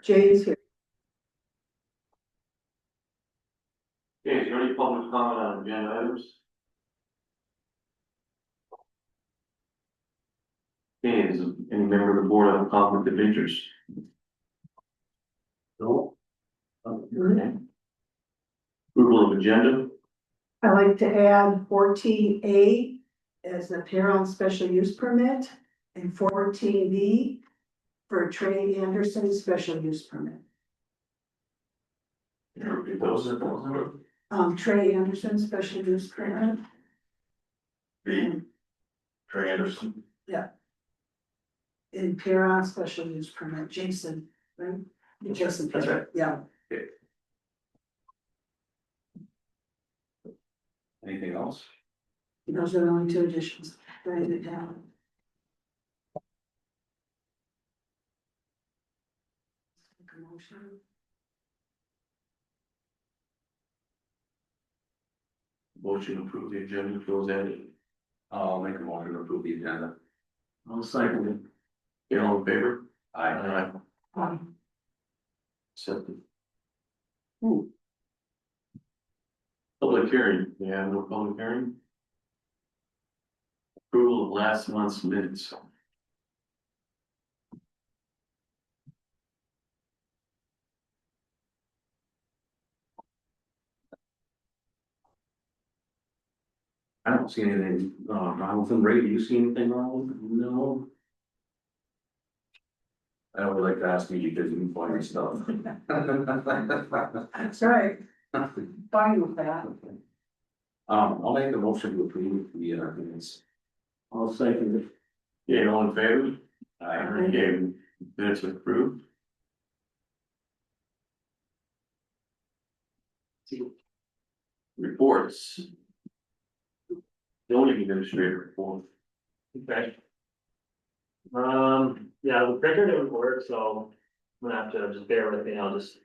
Jay's here. Okay, is there any public comment on agenda items? Okay, is any member of the board have a conflict of interest? No. Okay. Approval of agenda, I'd like to add 14A as an apparel special use permit and 14B for Trey Anderson special use permit. those. Trey Anderson special use permit. B. Trey Anderson. And Perron special use permit, Jason, right? Jason. That's right. Yeah. Anything else? Those are the only two additions. Write it down. Make a motion. Motion to approve the agenda, close that. I'll make a motion to approve the agenda. I'll second it. You all in favor? Aye. Accepted. Public hearing, yeah, no public hearing. Approval of last month's minutes. I don't see anything wrong with them. Ray, do you see anything wrong with them? No. I don't like to ask you because you find stuff. That's right. Fine with that. I'll make a motion to approve the minutes. I'll second it. Yeah, all in favor? Aye. Okay, minutes approved. Reports. Zoning administrator report. Okay. Yeah, the printer didn't work, so I'm gonna have to just bear with me, I'll just.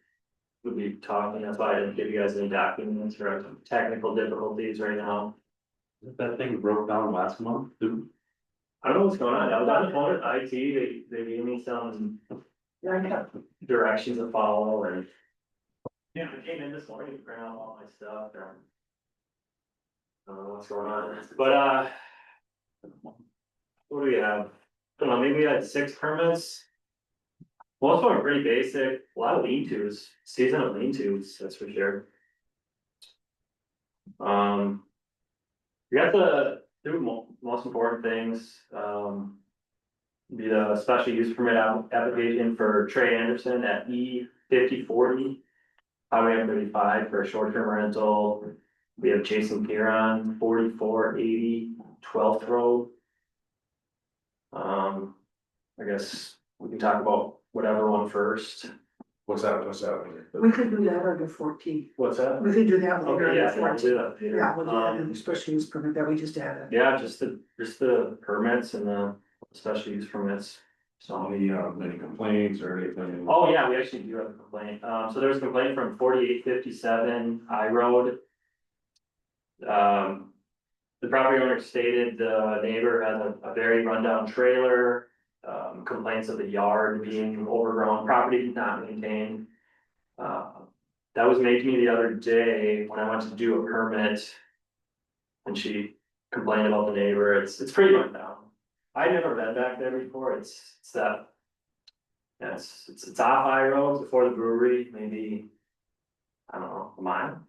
We'll be talking, that's why I didn't give you guys any documents or technical difficulties right now. That thing broke down last month, too. I don't know what's going on, I was on the phone with IT, they gave me some Yeah, I got directions to follow and. Yeah, I came in this morning to print out all my stuff and. I don't know what's going on, but what do we have? I don't know, maybe we had 6 permits. Most of them are pretty basic, a lot of lean-tos, seasonal lean-tos, that's for sure. We got the two most important things, be the special use permit application for Trey Anderson at E5040. Highway M35 for a short-term rental. We have Jason Piron, 4480 12th Road. I guess we can talk about whatever one first. What's that? We could do that under 14. What's that? We could do that. Okay, yeah, we'll do that. Yeah, we'll do that in the special use permit that we just added. Yeah, just the permits and the special use permits. So Any complaints or anything? oh yeah, we actually do have a complaint. So there was a complaint from 4857 I Road. The property owner stated the neighbor has a very rundown trailer. Complaints of the yard being overgrown, property not maintained. That was made to me the other day when I went to do a permit. And she complained about the neighbor, it's pretty run down. I'd never been back there before, it's that. Yeah, it's off high road before the brewery, maybe, I don't know, a mile.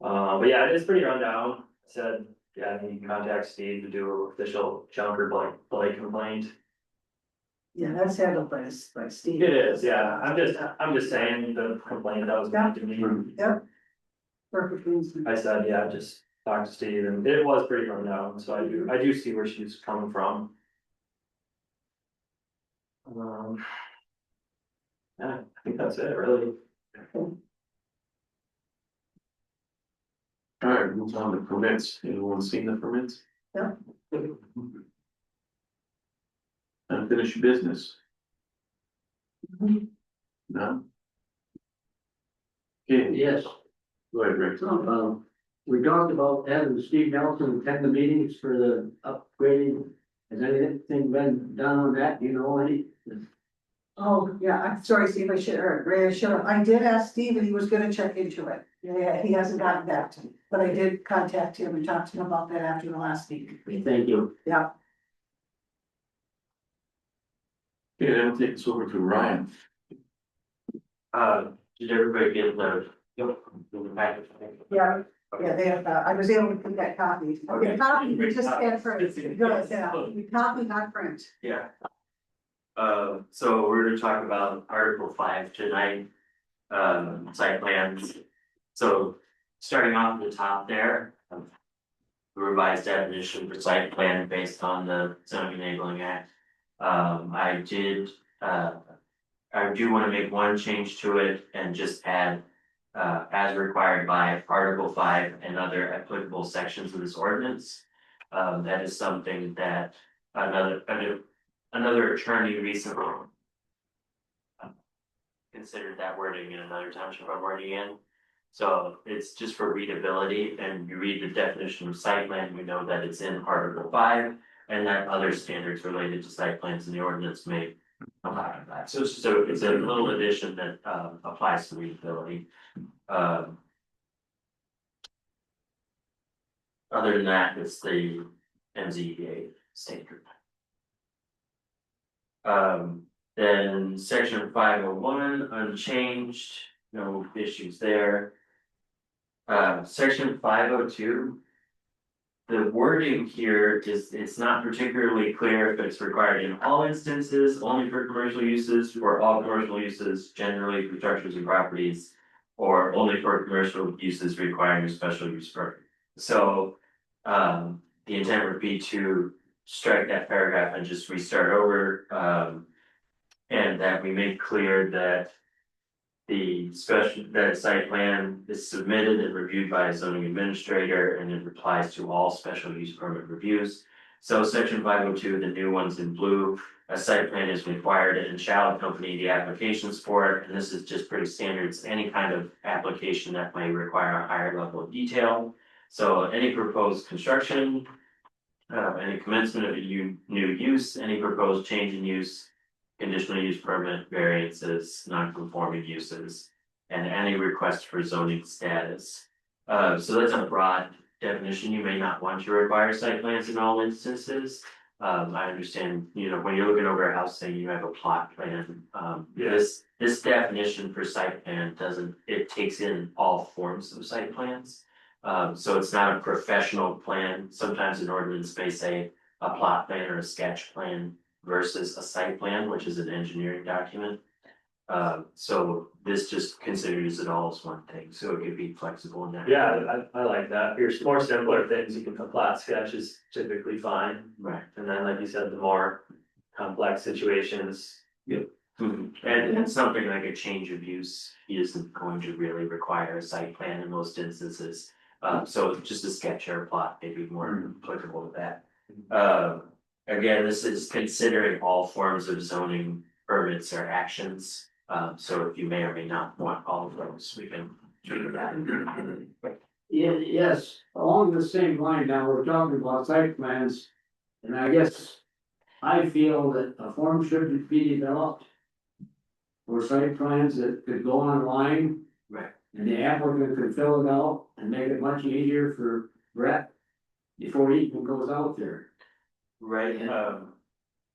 But yeah, it is pretty run down, I said, yeah, you can contact Steve to do an official junk or blight complaint. Yeah, that's handled by Steve. It is, yeah, I'm just saying the complaint that was made to me. Yep. Perfect reason. I said, yeah, just talk to Steve, and it was pretty run down, so I do see where she's coming from. Yeah, I think that's it, really. All right, move on to permits. Anyone seen the permits? Yeah. Unfinished business? Mhm. No? Okay. Yes, Go ahead, Rick. we talked about having Steve Nelson attend the meetings for the upgrading. Has anything been done on that, you know, any? Oh, yeah, I'm sorry, Steve, I should, or Ray, I should have, I did ask Steve and he was gonna check into it. Yeah, he hasn't gotten back to me, but I did contact him and talk to him about that after the last meeting. Thank you. Yeah, Okay, then we'll take this over to Ryan. Did everybody get the? Yep. yeah, yeah, they have, I was able to get that copy. Okay, copy, we just can't print. Good, yeah, we copy, not print. Yeah. So we're gonna talk about Article 5 tonight, site plans. So starting off at the top there. The revised definition for site plan based on the zoning enabling act. I do wanna make one change to it and just add, as required by Article 5 and other applicable sections of this ordinance. That is something that another attorney recently considered that wording in another township I'm working in. So it's just for readability, and you read the definition of site plan, we know that it's in Article 5, and that other standards related to site plans in the ordinance may apply to that. So it's a little addition that applies to readability. Other than that, it's the NZBA standard. Then section 501 unchanged, no issues there. Section 502. The wording here is, it's not particularly clear if it's required in all instances, only for commercial uses, or all commercial uses, generally for structures and properties, or only for commercial uses requiring a special use permit. So, the intent would be to strike that paragraph and just restart over, and that we make clear that that site plan is submitted and reviewed by a zoning administrator, and it applies to all special use permit reviews. So section 502, the new ones in blue, a site plan is required and shall accompany the applications for it, and this is just pretty standard. It's any kind of application that may require a higher level of detail. So any proposed construction, any commencement of a new use, any proposed change in use, conditional use permit, variances, non-conforming uses, and any request for zoning status. So that's a broad definition. You may not want to require site plans in all instances. I understand, when you're looking over a house, saying you have a plot plan, this definition for site plan it takes in all forms of site plans. So it's not a professional plan. Sometimes an ordinance may say a plot plan or a sketch plan versus a site plan, which is an engineering document. So this just considers it all as one thing, so it could be flexible in that. Yeah, I like that. Your more simpler things, you can put plat sketch is typically fine. Right. And then, like you said, the more complex situations. And something like a change of use isn't going to really require a site plan in most instances. So just a sketch or a plot may be more applicable to that. Again, this is considering all forms of zoning permits or actions. So if you may or may not want all of those, we can do that. Yes, along the same line, now we're talking about site plans. And I guess I feel that a form should be developed for site plans that could go online. Right. And the applicant could fill it out and make it much easier for Brett before he even goes out there. Right,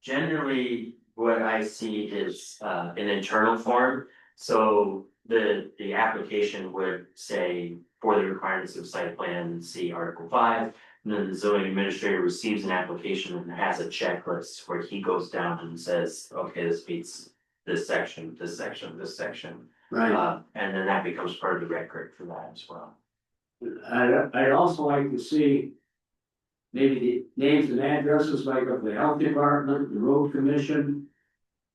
generally, what I see is an internal form. So the application would say, for the requirements of site plan, see Article 5. And then the zoning administrator receives an application and has a checklist where he goes down and says, okay, this meets this section, this section, this section. Right. And then that becomes part of the record for that as well. I'd also like to see maybe the names and addresses like of the health department, the road commission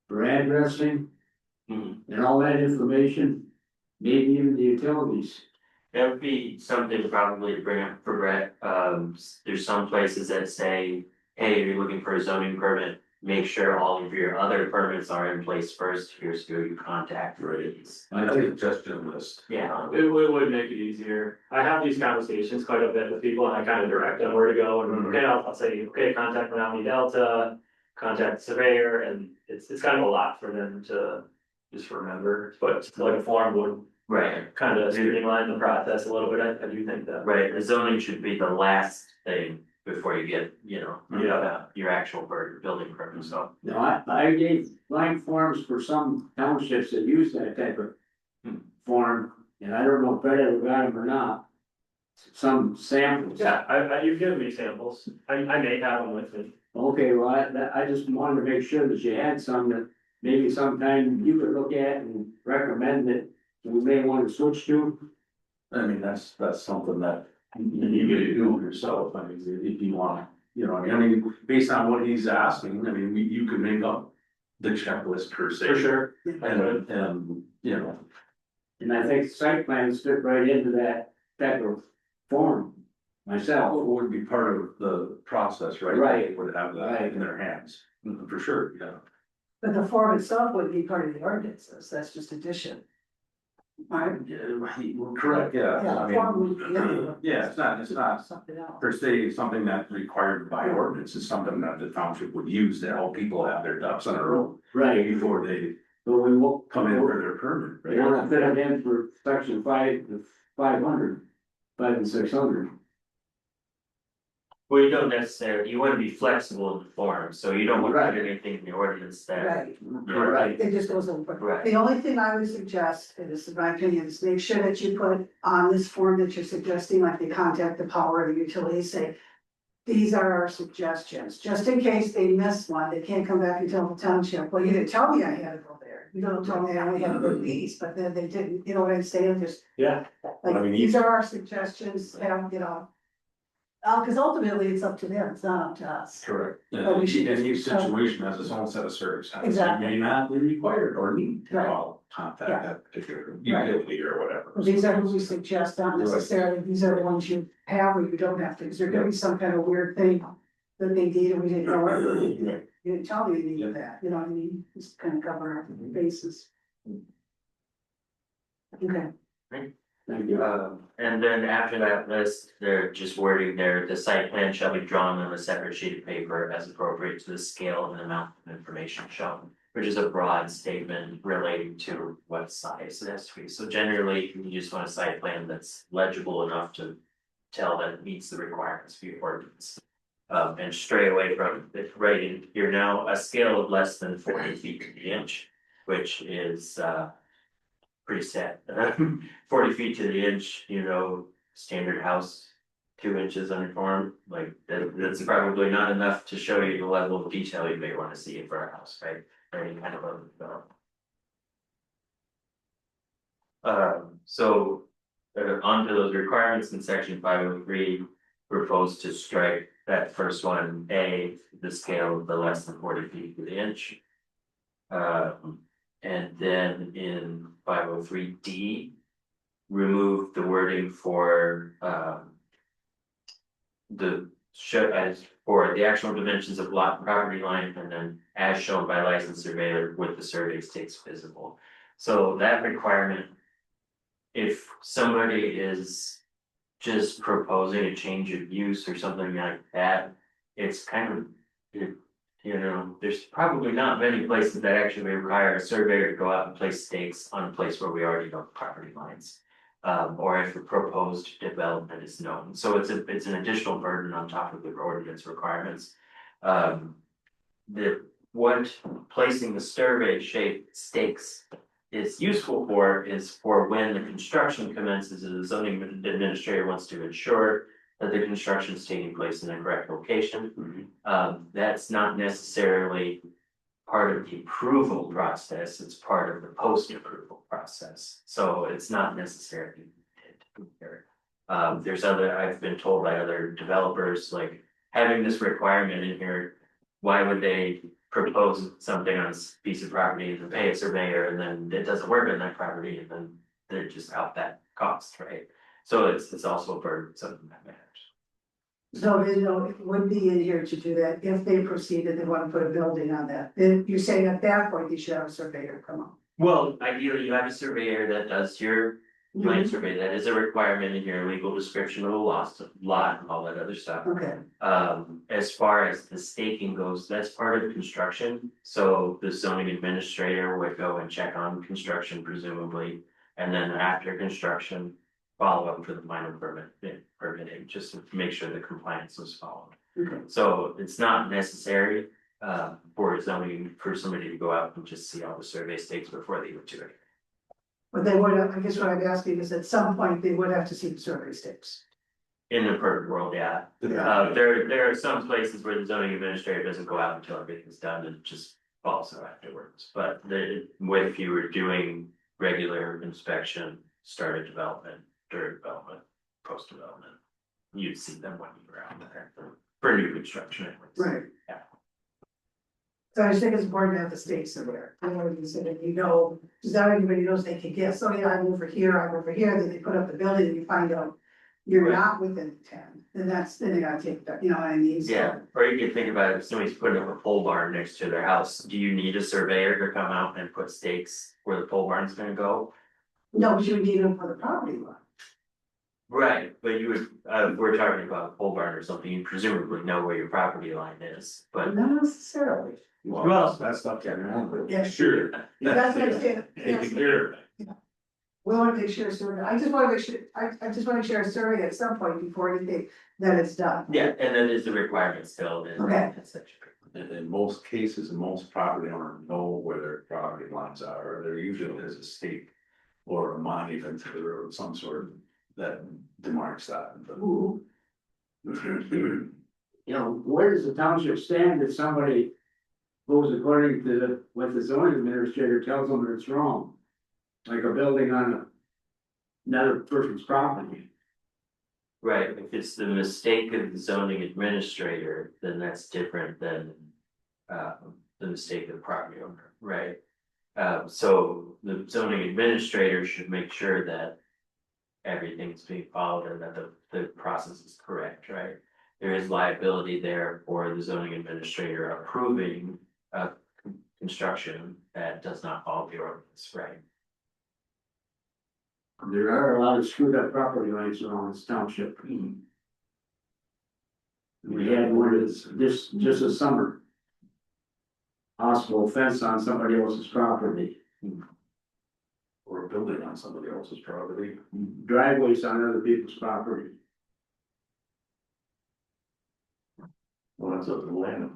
for addressing and all that information, maybe even the utilities. That would be something probably to bring up for Brett. There's some places that say, hey, you're looking for a zoning permit, make sure all of your other permits are in place first. Here's who you contact for these. I think suggestion list. Yeah. It would make it easier. I have these conversations quite a bit with people, and I kind of direct them where to go, and okay, I'll say, okay, contact Menominee Delta, contact the surveyor, and it's kind of a lot for them to just remember, but like a form would Right, kind of streamline the process a little bit, I do think that. right, the zoning should be the last thing before you get, Yeah. your actual building permit, so. No, I gave blank forms for some townships that use that type of form, and I don't know if Brett ever got them or not. Some samples. Yeah, you've given me samples, I may have them with me. Okay, well, I just wanted to make sure that you had some that maybe sometime you could look at and recommend that we may want to switch to. I mean, that's something that you gotta do yourself, I mean, if you wanna, I mean, based on what he's asking, I mean, you could make up the checklist per se. For sure. And, And I think site plans fit right into that type of form myself. It would be part of the process, right? Right. They would have that Right. in their hands, for sure, yeah. But the form itself would be part of the ordinances, that's just addition. Right? Yeah, right, well, correct, yeah, Yeah, I the form would be. mean, yeah, it's not Something else. per se something that's required by ordinance, it's something that the township would use to help people have their ducks in a row Right, before they but we won't come in for their permit, They right? wanna fit it in for section 500, 5 and 600. Well, you don't necessarily, you wanna be flexible in the form, so you don't wanna put Right. anything in the ordinance that. Right, Right. it just goes over. Right. The only thing I would suggest, and this is my opinion, is make sure that you put on this form that you're suggesting, like they contact the power or the utility, say. These are our suggestions, just in case they miss one, they can't come back and tell the township, well, you didn't tell me I had to go there. You don't tell me I only had to go to these, but then they didn't, you know what I'm saying, just Yeah. like, I mean, these are our suggestions, have, cause ultimately it's up to them, it's not up to us. Correct. But we should- And each situation has its own set of circumstances. Exactly. You may not be required or need to Right. call, contact Yeah. that particular utility or whatever. These are who we suggest, not necessarily, these are the ones you have or you don't have to, because there's gonna be some kind of weird thing that they need and we didn't know it. Right. You didn't tell me you needed that, you know what I mean, just kind of cover our bases. Okay, Thank you. And then after that list, they're just wording there, the site plan shall be drawn on a separate sheet of paper as appropriate to the scale and amount of information shown. Which is a broad statement relating to what size it has to be, so generally, you just want a site plan that's legible enough to tell that it meets the requirements for your ordinance. And stray away from it, right in here now, a scale of less than 40 feet to the inch, which is pretty sad. 40 feet to the inch, standard house, 2 inches uniform, like that's probably not enough to show you the level of detail you may want to see for a house, right? Or any kind of onto those requirements in section 503, proposed to strike that first one, A, the scale of the less than 40 feet to the inch. And then in 503D, remove the wording for as for the actual dimensions of lot and property line, and then as shown by licensed surveyor with the survey stakes visible. So that requirement, if somebody is just proposing a change of use or something like that, it's kind of, there's probably not many places that actually require a surveyor to go out and place stakes on a place where we already know property lines. Or if a proposed development is known, so it's an additional burden on top of the ordinance requirements. What placing the survey shaped stakes is useful for is for when the construction commences, and the zoning administrator wants to ensure that the construction is taking place in the correct location. That's not necessarily part of the approval process, it's part of the post-approval process, so it's not necessarily here. There's I've been told by other developers, like, having this requirement in here, why would they propose something on a piece of property and pay a surveyor, and then it doesn't work on that property, and then they're just out that cost, right? So it's also a burden, something that matters. so it would be in here to do that if they proceeded, they want to put a building on that, then you're saying at that point, you should have a surveyor come on. Well, ideally, you have a surveyor that does your Plan survey, that is a requirement in your legal description of the lot and all that other stuff. Okay, As far as the staking goes, that's part of construction, so the zoning administrator would go and check on construction presumably. And then after construction, follow up for the final permitting, just to make sure the compliance was followed. okay. So it's not necessary, for zoning, for somebody to go out and just see all the survey stakes before they go to it. But they would, I guess what I'm asking is at some point, they would have to see the survey stakes. In the perfect world, yeah. There are some places where the zoning administrator doesn't go out until everything's done and just follows it afterwards. But if you were doing regular inspection, start of development, during development, post development, you'd see them when you were out there for new construction anyways. Right. Yeah. So I just think it's important to have the stakes in there, I know you said, you know, because not everybody knows they can guess, oh yeah, I'm over here, then they put up the building and you find out. You're Right. not within 10, then they gotta take that, you know what I mean? So- Yeah, or you can think about it, if somebody's putting up a pole barn next to their house, do you need a surveyor to come out and put stakes where the pole barn's gonna go? No, but you would need them for the property line. Right, but you would, we're talking about a pole barn or something, you presumably know where your property line is, but. Not necessarily. Well, That's stuff getting around. Yeah. Sure. That's what I'm saying. Take care. We wanna make sure, survey. I just wanna make sure, I just wanna share a survey at some point before anything, that it's done. Yeah, and that is the requirement still in Okay. that section. And in most cases, most property owners know where their property lines are, or there usually is a stake. Or a monument to the road, some sort that demarks that. Ooh. You know, where does the township stand if somebody goes according to what the zoning administrator tells them it's wrong? Like a building on another person's property. Right, if it's the mistake of the zoning administrator, then that's different than the mistake of the property owner, right? So the zoning administrator should make sure that everything's being followed and that the process is correct, right? There is liability there for the zoning administrator approving construction that does not follow the ordinance, right? There are a lot of screwed up property lines around this township. We had one this just this summer. Possible fence on somebody else's property, Or a building on somebody else's property. driveways on other people's property. Well, that's up to the landowner.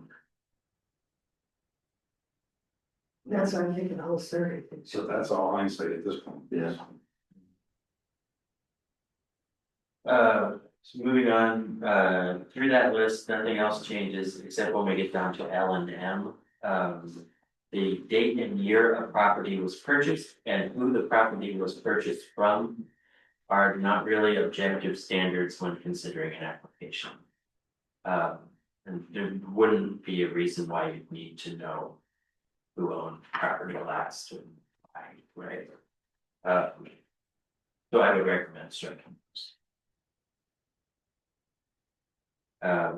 That's why I'm thinking the whole survey thing. So that's all hindsight at this point. Yes. So moving on, through that list, nothing else changes except when we get down to L and M. The date and year a property was purchased and who the property was purchased from are not really objective standards when considering an application. And there wouldn't be a reason why you'd need to know who owned property last and why, right? So I would recommend striking.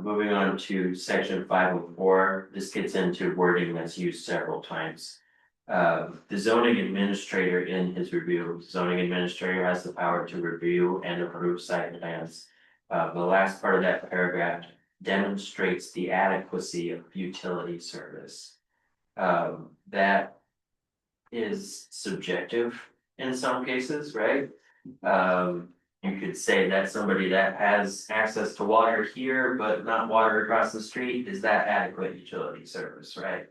Moving on to section 504, this gets into wording that's used several times. The zoning administrator in his review, zoning administrator has the power to review and approve site plans. The last part of that paragraph demonstrates the adequacy of utility service. That is subjective in some cases, right? You could say that somebody that has access to water here, but not water across the street, is that adequate utility service, right?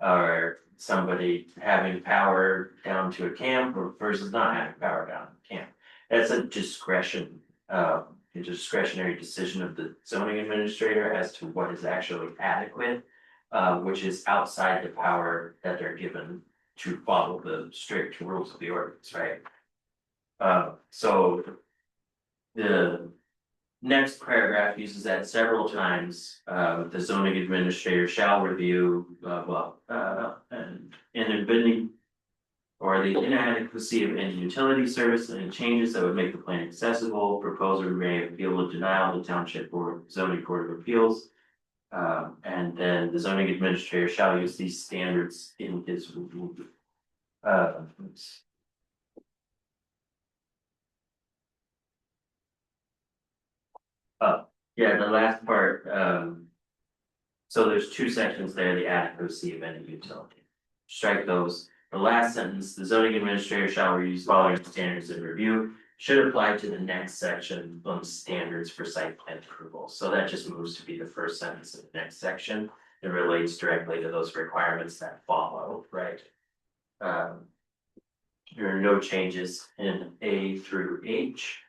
Or somebody having power down to a camp versus not having power down to camp. That's a discretion, a discretionary decision of the zoning administrator as to what is actually adequate, which is outside the power that they're given to follow the strict rules of the ordinance, right? So the next paragraph uses that several times. The zoning administrator shall review, and in or the inadequacy of any utility service and any changes that would make the plan accessible. Proposer may appeal or denial the township or zoning court of appeals. And then the zoning administrator shall use these standards in his review. Yeah, the last part, so there's two sections there, the adequacy of any utility. Strike those. The last sentence, the zoning administrator shall use following standards of review, should apply to the next section on standards for site plan approval. So that just moves to be the first sentence of the next section. It relates directly to those requirements that follow, right? There are no changes in A through H.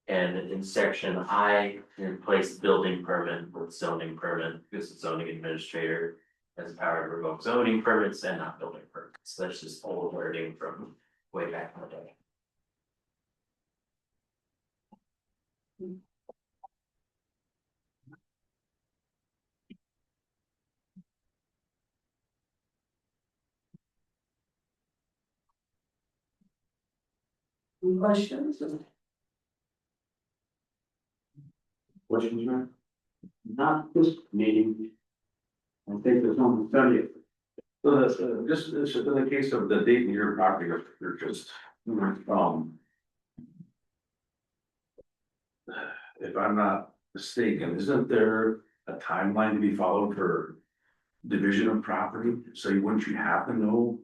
And in section I, replace building permit with zoning permit, because the zoning administrator has the power to revoke zoning permits and not building permits. That's just old wording from way back in the day. Any questions? Questions, man? Not this meeting. I think there's only 30. So that's, just in the case of the date of your property, you're just, if I'm not mistaken, isn't there a timeline to be followed for division of property? So wouldn't you have to know?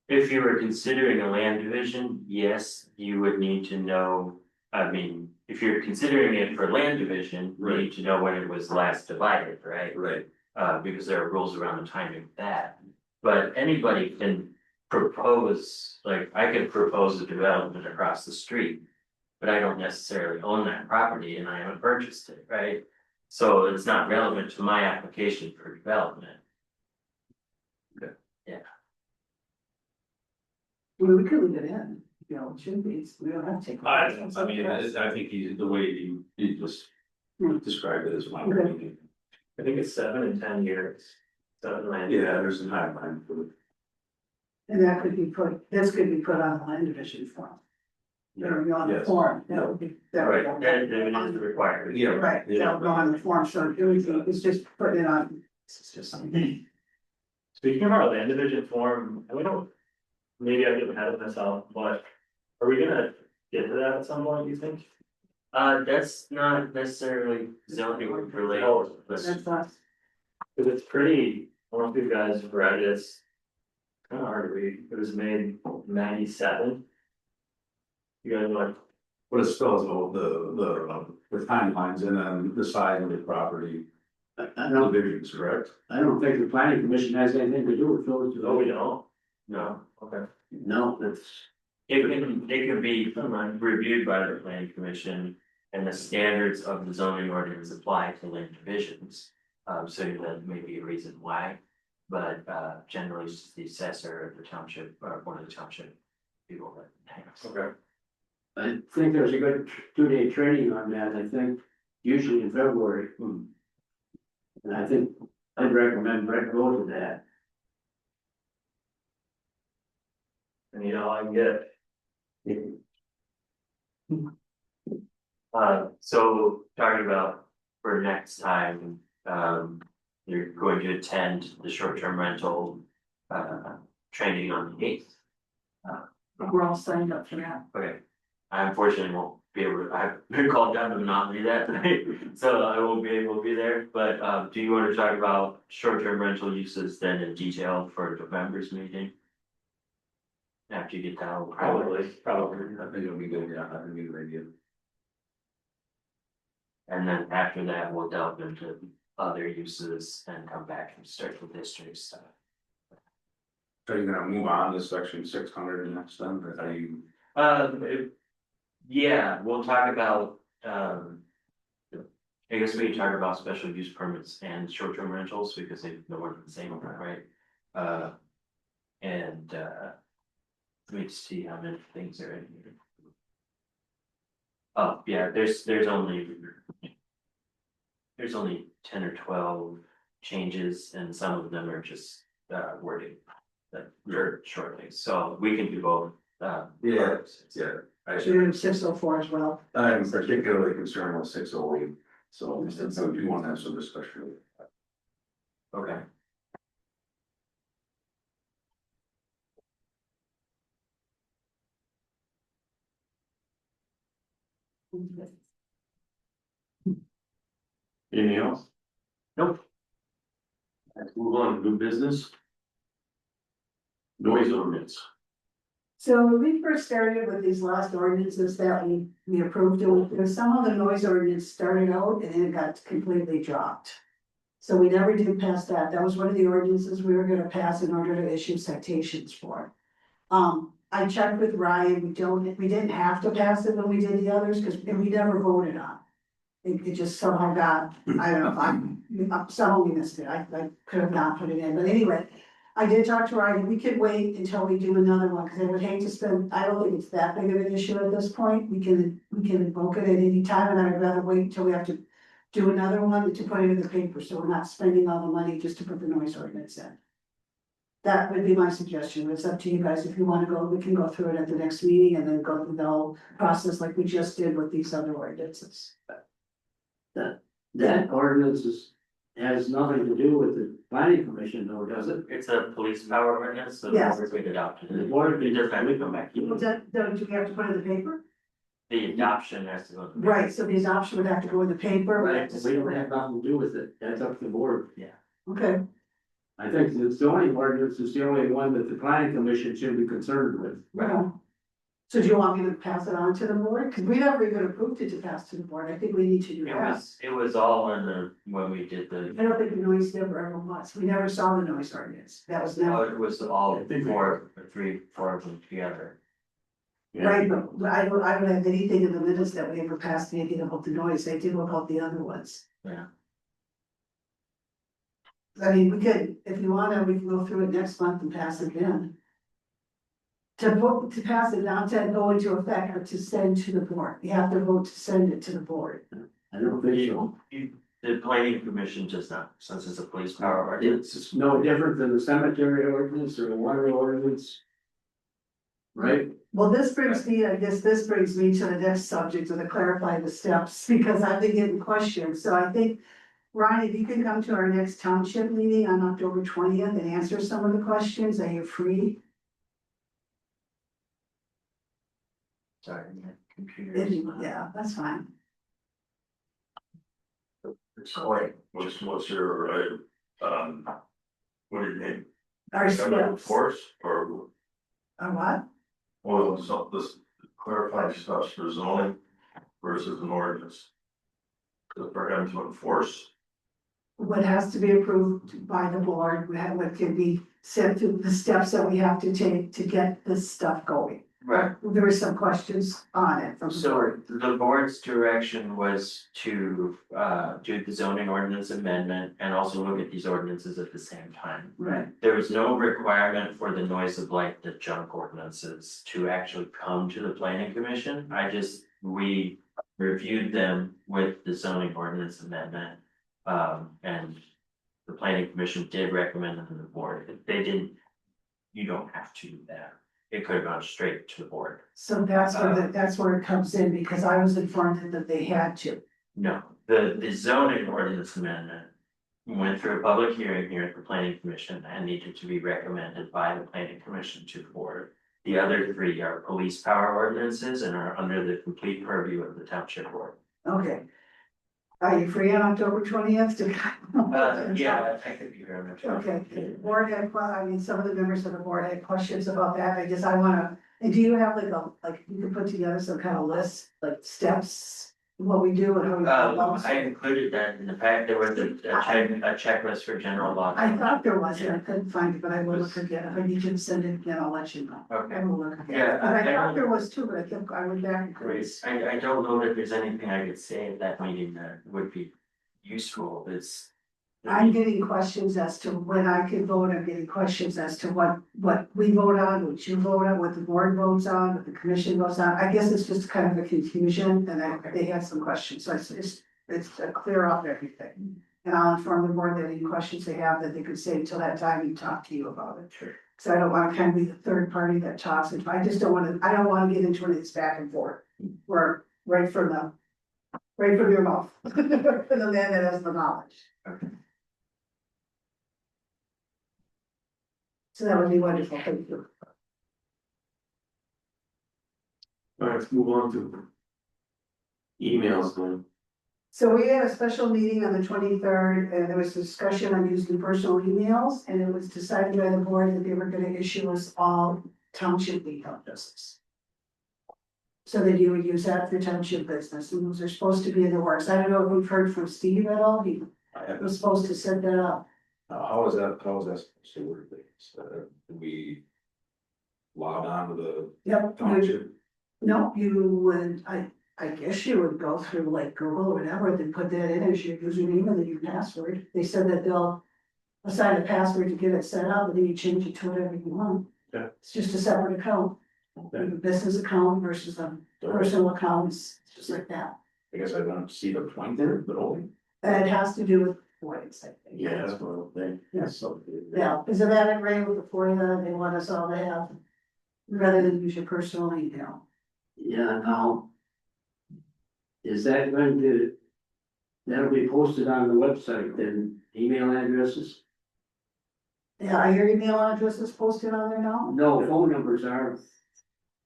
If you were considering a land division, yes, you would need to know, I mean, if you're considering it for land division, you need to know when it was last divided, right? Right. Because there are rules around the timing of that. But anybody can propose, like, I could propose a development across the street. But I don't necessarily own that property and I haven't purchased it, right? So it's not relevant to my application for development. Well, we could leave it in, you know, it shouldn't be, we don't have to take. I think the way he just described it as my opinion. I think it's 7 and 10 years. 7 land. Yeah, there's a timeline for it. And that could be put, this could be put on the land division form. Or on the Yes. form, that would be. that would Right, go that on- is required. Yeah. Right, that would go on the form, so everything is just putting it on, it's just something. Speaking of our land division form, and we don't, maybe I'm getting ahead of myself, but are we gonna get to that at some point, you think? That's not necessarily zoning related. Oh, but- That's us. Cause it's pretty, I don't know if you guys have read it, it's kind of hard to read, it was made 97. You guys like, But it spells out the timelines and then the size of the property I don't, divisions, correct? I don't think the planning commission has anything to do with those. oh, we don't? No, okay. No, that's, It can be reviewed by the planning commission and the standards of the zoning ordinance apply to land divisions. So that may be a reason why, but generally it's just the assessor of the township or one of the township people that handles. Okay. I think there's a good 2-day training on that, I think, usually in February. And I think I'd recommend Brett go to that. And you know, I can get, So talking about for next time, you're going to attend the short-term rental training on the 8th. We're all signed up for that. Okay, I unfortunately won't be able to, I've been called down to Monopoly that night, so I won't be able to be there, but, do you want to talk about short-term rental uses then in detail for November's meeting? After you get that, all probably. I think it'll be good, yeah, I think it'll be a good idea. and then after that, we'll delve into other uses and come back and start the district stuff. So you're gonna move on to section 600 next then, or are you? Yeah, we'll talk about, I guess we can talk about special use permits and short-term rentals because they no one the same, right? And let me see how many things are in here. Oh, yeah, there's only 10 or 12 changes and some of them are just wording. That are short things, so we can do both. Yeah. I Should do 604 as well. I'm particularly concerned with 608, so I do want to have some discussion. Okay. Anything else? Nope. Let's move on to new business. Noise ordinance. So when we first started with these last ordinances that we approved, there's some of the noise ordinance started out and then it got completely dropped. So we never did pass that. That was one of the ordinances we were gonna pass in order to issue citations for. I checked with Ryan, we didn't have to pass it when we did the others, because we never voted on it. It just somehow got, I don't know, somehow we missed it, I could have not put it in, but anyway. I did talk to Ryan, we could wait until we do another one, because I would hate to spend, I don't think it's that big of an issue at this point, we can invoke it at any time, and I'd rather wait until we have to. Do another one to put it in the paper, so we're not spending all the money just to put the noise ordinance in. That would be my suggestion, it's up to you guys, if you wanna go, we can go through it at the next meeting and then go through the whole process like we just did with these other ordinances. That ordinance has nothing to do with the planning commission, though, does it? It's a police power ordinance, so the Yes. board would adopt The it. board, It doesn't have to come back. Do we have to put it in the paper? The adoption has to go. Right, so the adoption would have to go in the paper. we don't have nothing to do with it, that's up to the board. Okay, I think the zoning ordinance is the only one that the planning commission should be concerned with. well. So do you want me to pass it on to the board? Cause we never even approved it to pass to the board, I think we need to do that. It was all in the, when we did the, I don't think the noise ever was, we never saw the noise ordinance, that was never. it was all four, or three, four of them together. Right, but I don't have anything in the minutes that we ever passed anything about the noise, they do about the other ones. Yeah. I mean, we could, if you wanna, we can go through it next month and pass it in. To vote, to pass it down, to go into effect, or to send to the board, you have to vote to send it to the board. I don't think so. The planning commission does not, since it's a police power ordinance. It's no different than the cemetery ordinance or the water ordinance. Right? Well, this brings me, I guess this brings me to the next subject, to clarify the steps, because I've been getting questions, so I think. Ryan, if you can come to our next township meeting on October 20th and answer some of the questions, are you free? Sorry, my computer. If you- Yeah, that's fine. Sorry, what's your, what do you mean? Our steps, Force or, what? well, so this clarifying stuff for zoning versus an ordinance. For him to enforce. What has to be approved by the board, what can be sent through the steps that we have to take to get this stuff going. Right, There were some questions on it from the so board. the board's direction was to do the zoning ordinance amendment and also look at these ordinances at the same time. Right, There was no requirement for the noise of like the junk ordinances to actually come to the planning commission. We reviewed them with the zoning ordinance amendment. And the planning commission did recommend them to the board. If they didn't, you don't have to do that. It could have gone straight to the board. so that's where it comes in, because I was informed that they had to. No, the zoning ordinance amendment went through a public hearing here at the planning commission and needed to be recommended by the planning commission to the board. The other three are police power ordinances and are under the complete purview of the township board. Okay. Are you free on October 20th to? Yeah, I could be very much. Okay, the board had, some of the members of the board had questions about that, I guess I wanna, and do you have like you can put together some kind of list, like steps, what we do and how we. I included that in the pack, there was a checklist for general law. I thought there was, and I couldn't find it, but I will look again, if I need you to send it again, I'll let you know. Okay. I will look again, Yeah, but I I thought don't- there was too, but I think I went back. and Great, I don't know that there's anything I could say at that meeting that would be useful, it's. I'm getting questions as to when I can vote, I'm getting questions as to what we vote on, what you vote on, what the board votes on, what the commission votes on. I guess it's just kind of a confusion, and they had some questions, so it's to clear up everything. And I'll inform the board that any questions they have, that they could say until that time and talk to you about it. Sure. So I don't wanna kind of be the third party that talks, and I just don't wanna get into this back and forth. We're right from your mouth, for the man that has the knowledge. Okay. So that would be wonderful, thank you. All right, let's move on to emails then. So we had a special meeting on the 23rd, and there was discussion on using personal emails, and it was decided by the board that they were gonna issue us all township email addresses. So that you would use that for township business, and those are supposed to be in the works. I don't know if we've heard from Steve at all, he I haven't, was supposed to set that up. how is that supposed to work things? Do we log on to the Yep, township? no, you would, I guess you would go through like Google or whatever, then put that in as your username and then your password. They said that they'll assign a password to get it set up, and then you change it to whatever you want. Yeah. It's just a separate account, Okay. a business account versus a personal account, it's just like that. I guess I don't see the point there, but only. And it has to do with voice, I think. Yeah, that's what I think. Yeah. So. Yeah, is it that agreed with the FOIA, they want us all to have, rather than use your personal email. Yeah, now. Is that going to? That'll be posted on the website, then email addresses? Yeah, are your email addresses posted on there now? No, phone numbers are.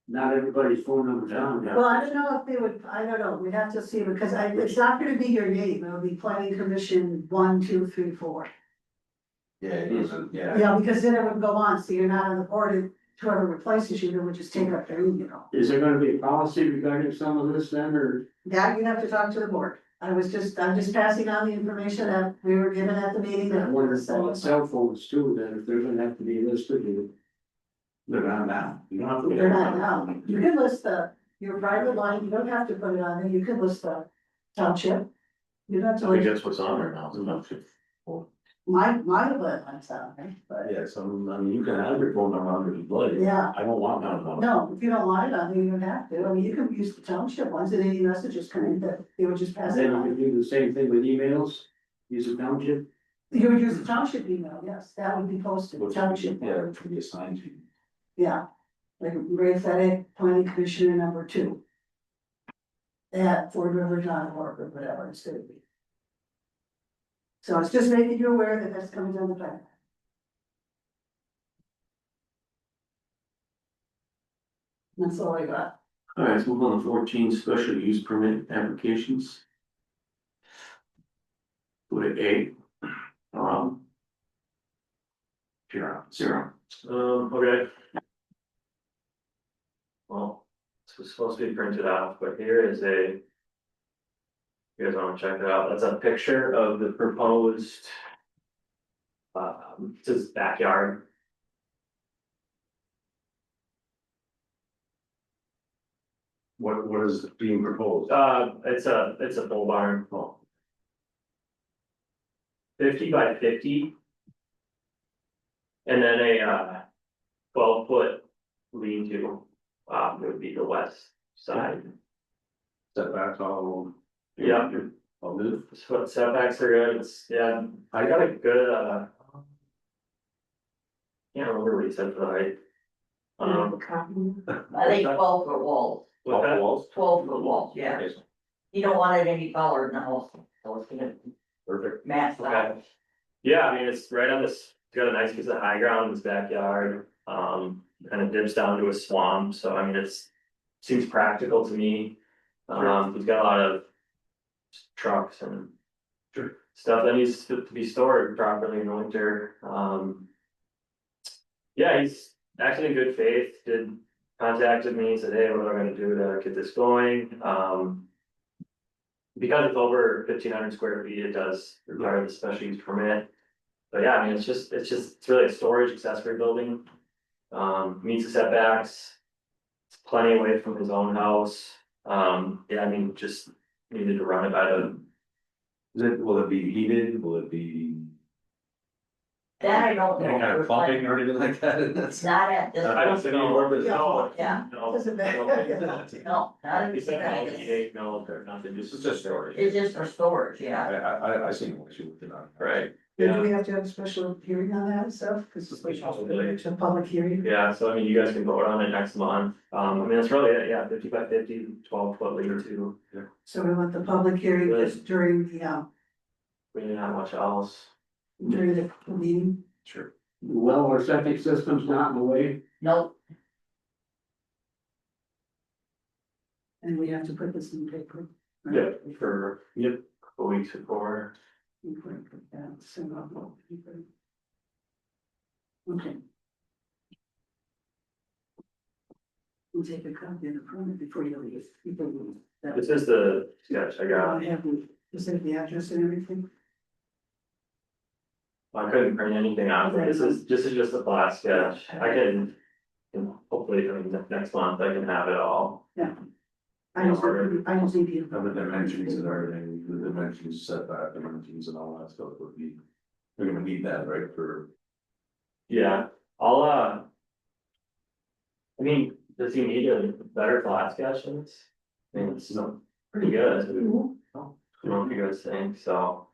Not everybody's phone numbers on there. Well, I don't know if they would, I don't know, we'd have to see, because it's not gonna be your name, it'll be planning commission 1, 2, 3, 4. Yeah, it isn't, yeah. Yeah, because then it would go on, so you're not on the board, and whoever replaces you, then would just take up their email. Is there gonna be a policy regarding some of this then, or? That you'd have to talk to the board. I'm just passing on the information that we were given at the meeting I that. wonder about cell phones too, then if they're gonna have to be listed. They're not now. You don't have to. They're not now. You can list your private line, you don't have to put it on there, you can list the township. You don't have to I think list, that's what's on there now, the township. my line's on there, but Yeah, so, I mean, you can have your phone number under the blood. yeah. I don't want that number. No, if you don't want it on there, you don't have to. I mean, you can use the township ones, and any messages come in that they would just pass it Then you on. could do the same thing with emails, use a township. You would use the township email, yes, that would be posted, township. Yeah, it should be assigned to you. Yeah, like Ray Fedek, planning commissioner number 2. At FordRiver.org or whatever it's gonna be. So it's just making you aware that that's coming down the pipe. That's all I got. All right, let's move on to 14 special use permit applications. Put it A. Zero. Okay. Well, this was supposed to be printed out, but here is a. You guys wanna check it out, that's a picture of the proposed. It's his backyard. What is being proposed? It's a pole barn. 50 by 50. And then a 12-foot lean-to, would be the west side. Setbacks all. Yeah. All good. So setbacks are good, it's, yeah, I got a good, can't remember what he said for the height. I think 12-foot walls, With that, walls. 12-foot walls, yeah. Okay, You don't want it any taller than the house, so it's gonna perfect. match the house. yeah, I mean, it's right on this, it's got a nice piece of high ground in his backyard, kind of dips down to a swamp, so I mean, seems practical to me. He's got a lot of trucks and stuff that needs to be stored properly in the winter, yeah, he's actually in good faith, contacted me, said, hey, what am I gonna do to get this going? Because it's over 1,500 square feet, it does require the special use permit. But yeah, I mean, it's really a storage accessory building. Meets the setbacks. It's plenty away from his own house. Yeah, I mean, just needed to run it by the, Will it be heated? Will it be? That I don't know. Any kind of plumbing or anything like that? It's not at this. I don't know, no, Yeah. no. Doesn't matter. No, not at He this. said no heating, no, there's nothing, This is just storage. It's just for storage, yeah. I see no issue with it. right, Do yeah. we have to have a special hearing on that and stuff? Because it's like a public hearing. Yeah, so I mean, you guys can vote on it next month. I mean, it's really, yeah, 50 by 50, 12-foot lean-to. So we want the public hearing just during the We didn't have much else. meeting. Sure. Well, our septic system's not in the way. Nope, And we have to put this in the paper. Yeah, for, a couple weeks before. Okay. We'll take a copy of the permit before you leave. Before you leave. That- This is the sketch I got. I have the, is it the address and everything? I couldn't print anything out, this is just a flat sketch, I can, hopefully, I mean, next month I can have it all. I just need you. Have the dimensions and everything, the dimensions, setback dimensions and all that stuff would be, we're gonna need that, right, for. Yeah, I'll, I mean, does he need a better flat sketch than this? I mean, it's pretty good, I don't know what you guys think, so.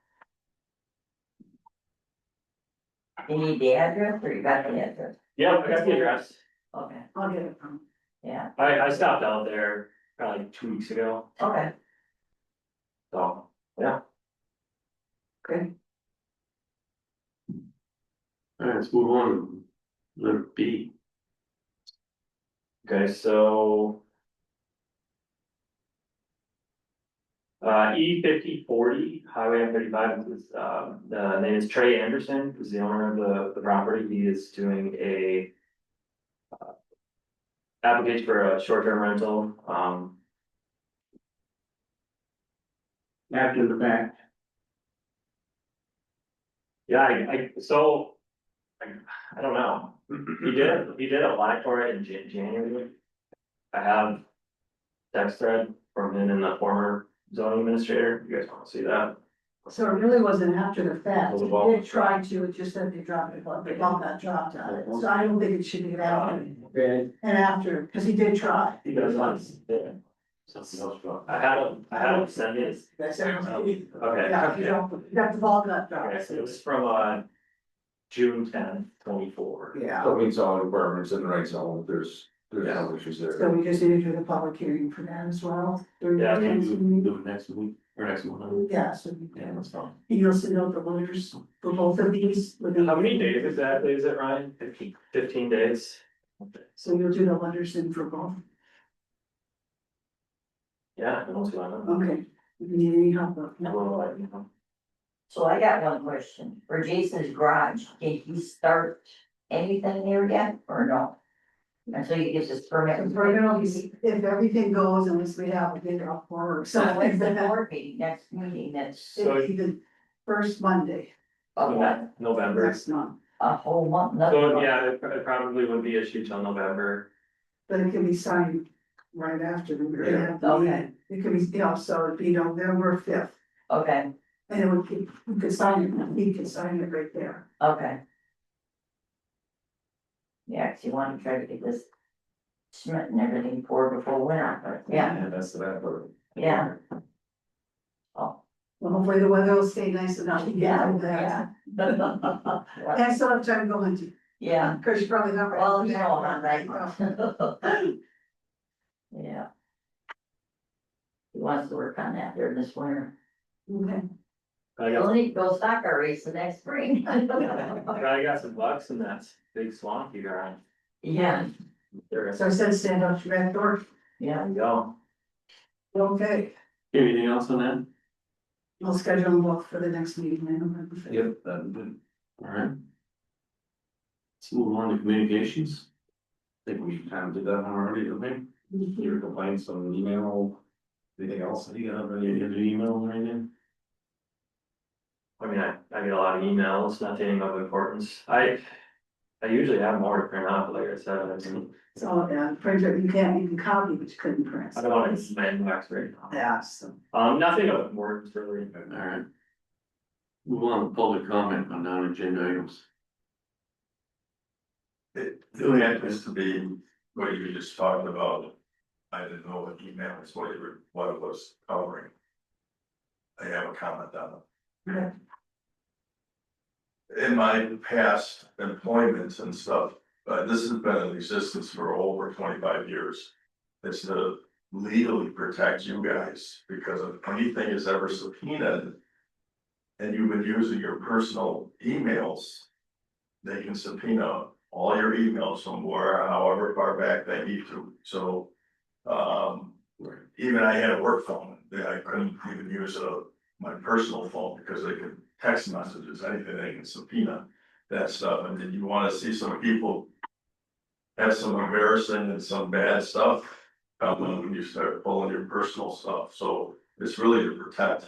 You need the address or you got the address? Yeah, I got the address, Okay, I'll get it from. yeah, I stopped out there probably 2 weeks ago, okay. so, yeah. Okay. Alright, let's move on, letter B. Okay, so. E 5040 Highway M35 is, the name is Trey Anderson, who's the owner of the property, he is doing a. Application for a short-term rental, After the fact, yeah, so. I don't know, he did apply for it in January. I have. Text thread from him and the former zoning administrator, you guys wanna see that? So it really wasn't after the fact, Was it they well? did try to, it just that they dropped it, but they all got dropped on it, so I don't think it should be that. okay, And after, because he did try. He does want, yeah. Something else wrong. I had him send it, That's everything. okay. Yeah, you don't, you got the ball nut dropped. Okay, so it was from, June 10th, 24. Yeah, So it means all requirements in the right zone, there's no issues there. so we just need to do the public hearing for that as well. Yeah, I mean, Do it next week, or next month. Yeah, so Yeah, that's fine. you'll send out the letters for both of these. How many days exactly is it, Ryan? 15 days? So you'll do the letters in for both, Yeah, I don't see why not. okay, if you need any help, I will let you know. So I got one question, for Jason's garage, did he start anything there yet, or no? Until he gets his permit. if we're gonna be, if everything goes, unless we have a big work, So so when's the it's board meeting, next meeting, that's So- the first Monday November. next month, a whole month, another So, month. yeah, it probably wouldn't be issued till November. but it can be signed right after the very end of the Okay. meeting. It could be, you know, so it'd be November 5th, Okay, and it would, you could sign it, he could sign it right there. okay. Yeah, 'cause you want to try to get this cement and everything poured before winter, but yeah, That's the bad part. yeah. Oh, Well, hopefully the weather will stay nice enough to get yeah, out of that. yeah. And I still have time to go hunting, Yeah, because you're probably not. ready well, to you do know, that. I'm right. Yeah. He wants to work on that during this winter. Okay. I We'll got, need to go soccer race the next spring. I got some bucks in that big swamp you got. Yeah, There So I said, stand up your back door, yeah, you go. okay, Anything else on that? I'll schedule them both for the next meeting in November 5th. Yep, that'd be good. Alright. Let's move on to communications. I think we kind of did that one already, didn't we? Your complaints on email, anything else that you got, any email or anything? I mean, I get a lot of emails, nothing of importance. I usually have more to print out, like I said, I mean, So, yeah, printer, you can copy, but you couldn't print. I don't want to spend my right now. Yeah, so. Nothing of importance really. Alright. Move on to public comment on non-agenda items. It really happens to be what you were just talking about. I didn't know what email is, what it was covering. I have a comment on it. Okay. In my past employments and stuff, this has been in existence for over 25 years. It's to legally protect you guys, because if anything is ever subpoenaed and you've been using your personal emails, they can subpoena all your emails from where, however far back they need to. So, Even I had a work phone, that I couldn't even use my personal phone because they could text messages, anything, they can subpoena that stuff, and then you wanna see some people have some embarrassing and some bad stuff, when you start pulling your personal stuff, so it's really to protect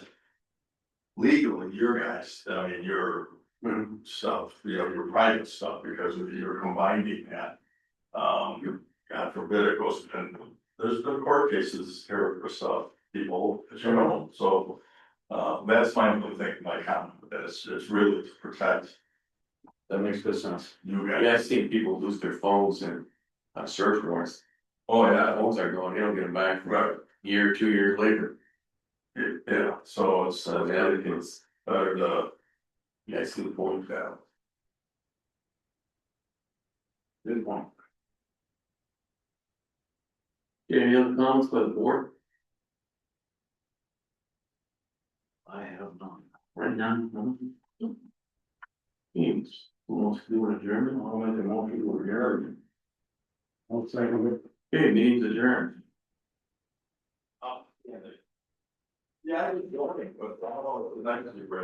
legally your guys, I mean, your stuff, you know, your private stuff, because if you're combining that, God forbid it goes, and there's the court cases here for stuff, people, you know, so that's my only thing, my comment, with this, it's really to protect That makes good sense. you Yeah, I've guys. seen people lose their phones and search warrants. Oh, The yeah, phones are going, they don't get them back for right, a year, 2 years later. yeah, so it's, So yeah, it's, better to, yeah, I see the point. yeah. Good point. Any other comments by the board? I have none. Right now, none. Teams, who wants to do an adjournment? I'll make a motion to adjourn. I'll second it. Okay, meeting's adjourned. Yeah, I was going, but I don't know, it's nice to be ready.